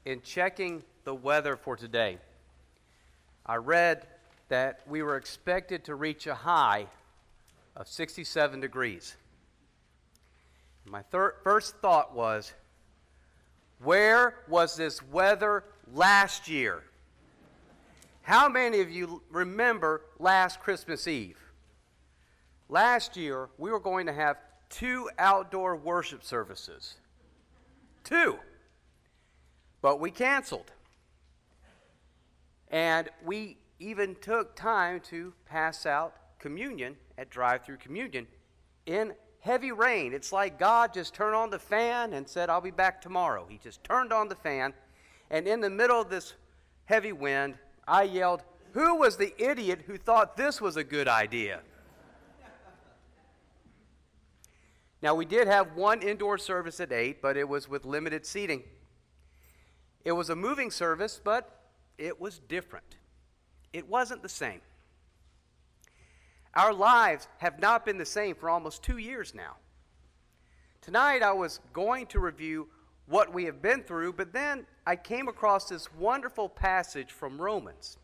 in checking the weather for today, I read that we were expected to reach a high of 67 degrees. My first thought was, where was this weather last year? How many of you remember last Christmas Eve? Last year, we were going to have 2 outdoor worship services. 2. But we canceled. And we even took time to pass out communion at drive-through communion in heavy rain. It's like God just turned on the fan and said, I'll be back tomorrow. He just turned on the fan, and in the middle of this heavy wind, I yelled, who was the idiot who thought this was a good idea? Now, we did have one indoor service at 8, but it was with limited seating. It was a moving service, but it was different. It wasn't the same. Our lives have not been the same for almost 2 years now. Tonight, I was going to review what we have been through, but then I came across this wonderful passage from Romans.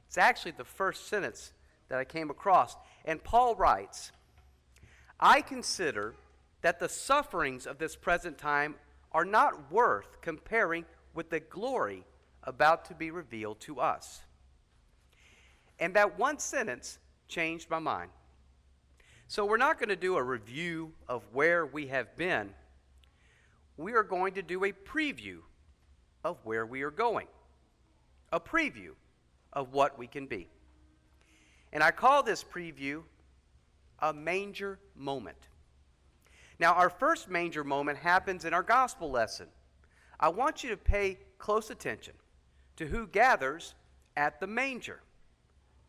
It's actually the first sentence that I came across. And Paul writes, I consider that the sufferings of this present time are not worth comparing with the glory about to be revealed to us. And that one sentence changed my mind. So we're not going to do a review of where we have been. We are going to do a preview of where we are going. A preview of what we can be. And I call this preview a manger moment. Now, our first manger moment happens in our gospel lesson. I want you to pay close attention to who gathers at the manger.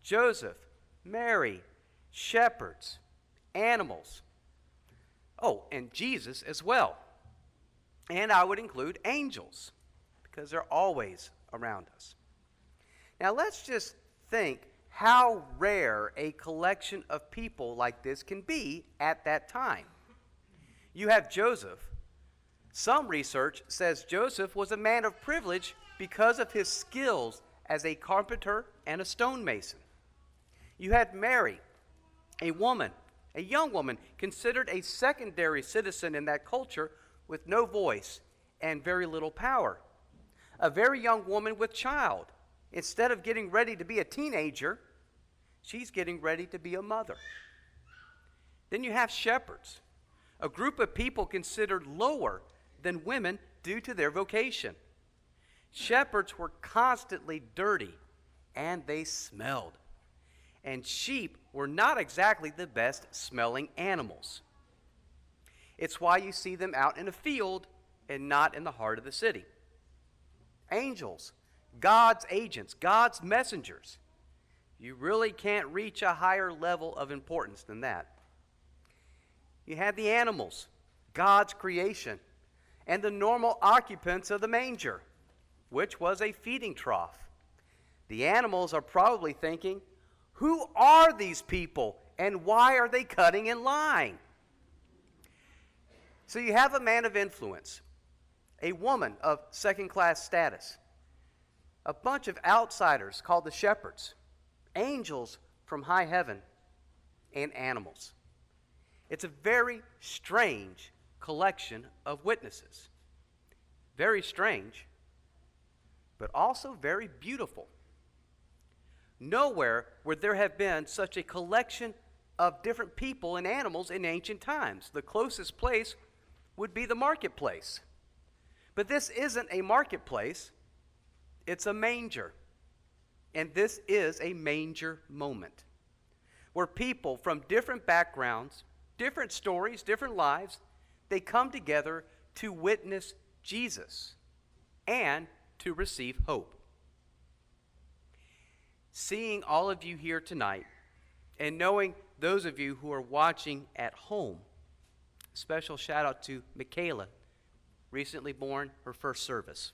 Joseph, Mary, shepherds, animals. Oh, and Jesus as well. And I would include angels, because they're always around us. Now, let's just think how rare a collection of people like this can be at that time. You have Joseph. Some research says Joseph was a man of privilege because of his skills as a carpenter and a stonemason. You had Mary, a young woman, considered a secondary citizen in that culture with no voice and very little power. A very young woman with child. Instead of getting ready to be a teenager, she's getting ready to be a mother. Then you have shepherds, a group of people considered lower than women due to their vocation. Shepherds were constantly dirty, and they smelled. And sheep were not exactly the best smelling animals. It's why you see them out in a field and not in the heart of the city. Angels, God's agents, God's messengers. You really can't reach a higher level of importance than that. You had the animals, God's creation, and the normal occupants of the manger, which was a feeding trough. The animals are probably thinking, who are these people and why are they cutting in line? So you have a man of influence, a woman of second-class status, a bunch of outsiders called the shepherds, angels from high heaven, and animals. It's a very strange collection of witnesses. Very strange, but also very beautiful. Nowhere would there have been such a collection of different people and animals in ancient times. The closest place would be the marketplace. But this isn't a marketplace, it's a manger. And this is a manger moment, where people from different backgrounds, different stories, different lives, they come together to witness Jesus and to receive hope. Seeing all of you here tonight and knowing those of you who are watching at home, special shout out to Michaela, recently born, her first service.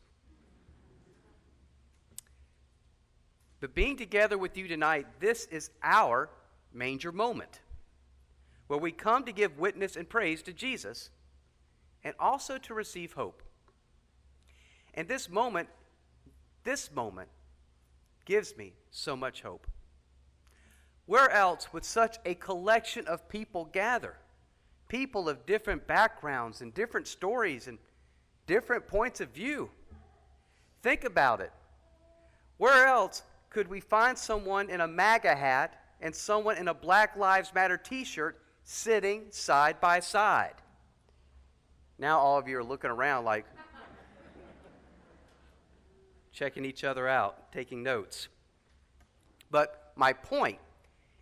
But being together with you tonight, this is our manger moment, where we come to give witness and praise to Jesus and also to receive hope. And this moment gives me so much hope. Where else would such a collection of people gather? People of different backgrounds and different stories and different points of view. Think about it. Where else could we find someone in a MAGA hat and someone in a Black Lives Matter t-shirt sitting side by side? Now all of you are looking around like, checking each other out, taking notes. But my point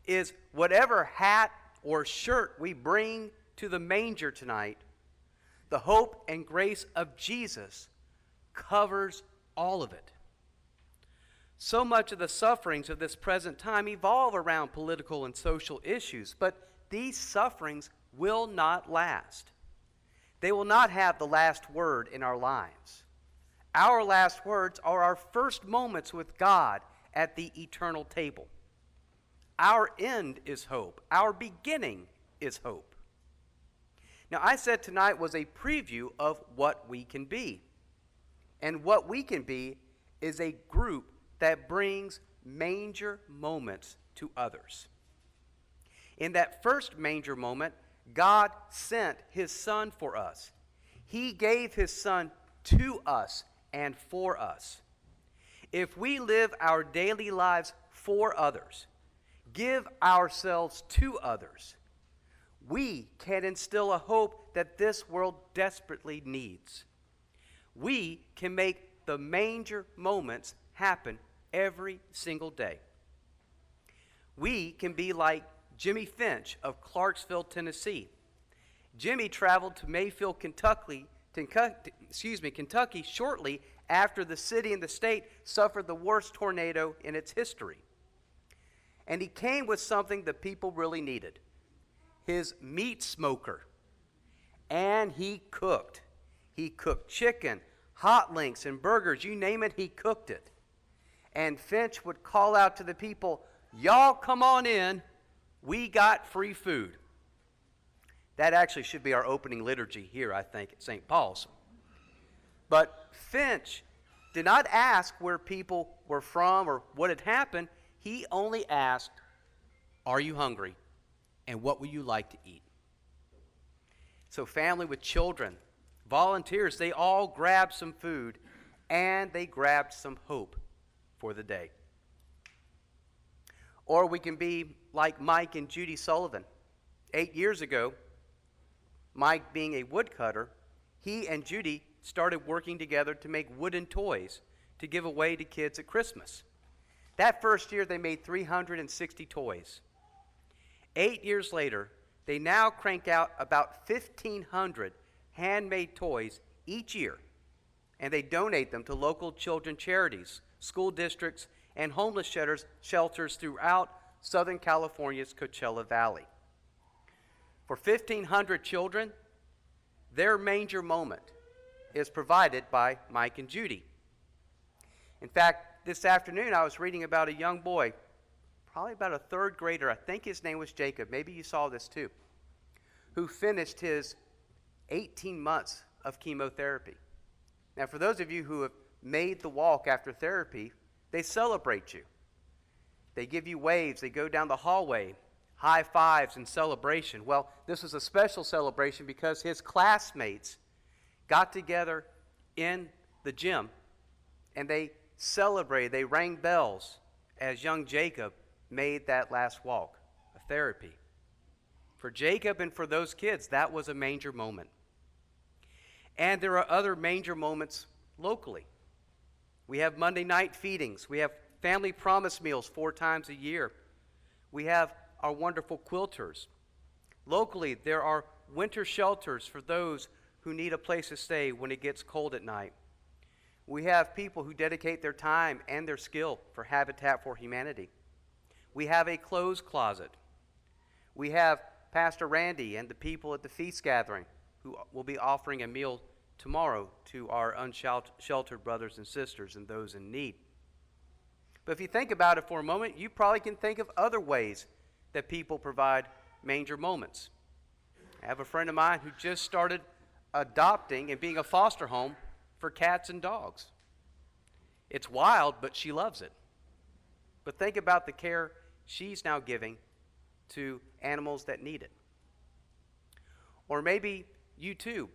is, whatever hat or shirt we bring to the manger tonight, the hope and grace of Jesus covers all of it. So much of the sufferings of this present time evolve around political and social issues, but these sufferings will not last. They will not have the last word in our lives. Our last words are our first moments with God at the eternal table. Our end is hope. Our beginning is hope. Now, I said tonight was a preview of what we can be. And what we can be is a group that brings manger moments to others. In that first manger moment, God sent his Son for us. He gave his Son to us and for us. If we live our daily lives for others, give ourselves to others, we can instill a hope that this world desperately needs. We can make the manger moments happen every single day. We can be like Jimmy Finch of Clarksville, Tennessee. Jimmy traveled to Mayfield, Kentucky shortly after the city and the state suffered the worst tornado in its history. And he came with something the people really needed: his meat smoker. And he cooked. He cooked chicken, hot links, and burgers. You name it, he cooked it. And Finch would call out to the people, "Y'all come on in. We got free food." That actually should be our opening liturgy here, I think, at St. Paul's. But Finch did not ask where people were from or what had happened. He only asked, "Are you hungry? And what would you like to eat?" So family with children, volunteers, they all grabbed some food, and they grabbed some hope for the day. Or we can be like Mike and Judy Sullivan. 8 years ago, Mike being a woodcutter, he and Judy started working together to make wooden toys to give away to kids at Christmas. That first year, they made 360 toys. 8 years later, they now crank out about 1,500 handmade toys each year, and they donate them to local children charities, school districts, and homeless shelters throughout Southern California's Coachella Valley. For 1,500 children, their manger moment is provided by Mike and Judy. In fact, this afternoon I was reading about a young boy, probably about a third grader, I think his name was Jacob, maybe you saw this too, who finished his 18 months of chemotherapy. Now, for those of you who have made the walk after therapy, they celebrate you. They give you waves, they go down the hallway, high fives and celebration. Well, this was a special celebration because his classmates got together in the gym and they celebrated, they rang bells as young Jacob made that last walk of therapy. For Jacob and for those kids, that was a manger moment. And there are other manger moments locally. We have Monday night feedings. We have family promise meals 4 times a year. We have our wonderful quilters. Locally, there are winter shelters for those who need a place to stay when it gets cold at night. We have people who dedicate their time and their skill for Habitat for Humanity. We have a clothes closet. We have Pastor Randy and the people at the feast gathering who will be offering a meal tomorrow to our unsheltered brothers and sisters and those in need. But if you think about it for a moment, you probably can think of other ways that people provide manger moments. I have a friend of mine who just started adopting and being a foster home for cats and dogs. It's wild, but she loves it. But think about the care she's now giving to animals that need it. Or maybe you too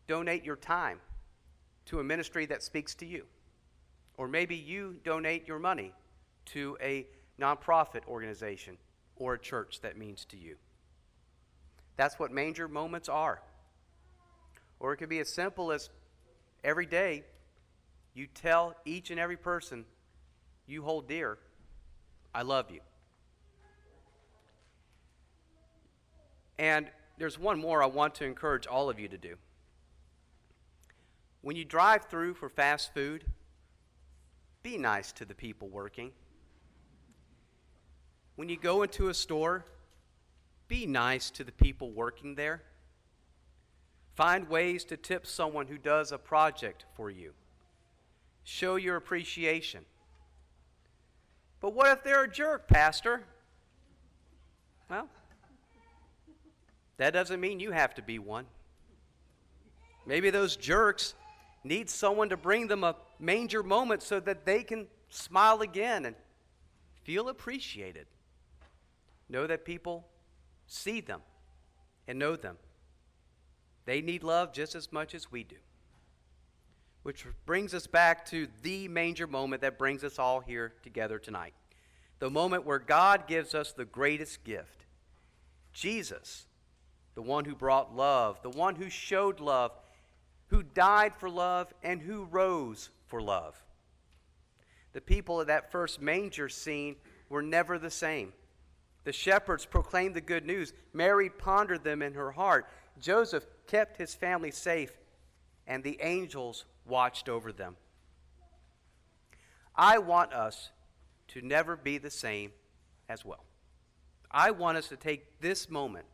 donate your time to a ministry that speaks to you. Or maybe you donate your money to a nonprofit organization or a church that means to you. That's what manger moments are. Or it could be as simple as every day you tell each and every person you hold dear, I love you. And there's one more I want to encourage all of you to do. When you drive through for fast food, be nice to the people working. When you go into a store, be nice to the people working there. Find ways to tip someone who does a project for you. Show your appreciation. But what if they're a jerk, Pastor? Well, that doesn't mean you have to be one. Maybe those jerks need someone to bring them a manger moment so that they can smile again and feel appreciated. Know that people see them and know them. They need love just as much as we do. Which brings us back to the manger moment that brings us all here together tonight. The moment where God gives us the greatest gift. Jesus, the one who brought love, the one who showed love, who died for love, and who rose for love. The people of that first manger scene were never the same. The shepherds proclaimed the good news. Mary pondered them in her heart. Joseph kept his family safe, and the angels watched over them. I want us to never be the same as well. I want us to take this moment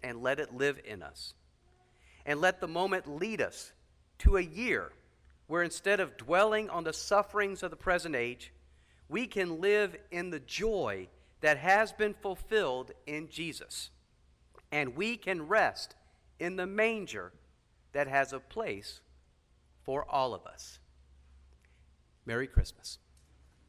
and let it live in us. And let the moment lead us to a year where instead of dwelling on the sufferings of the present age, we can live in the joy that has been fulfilled in Jesus. And we can rest in the manger that has a place for all of us. Merry Christmas.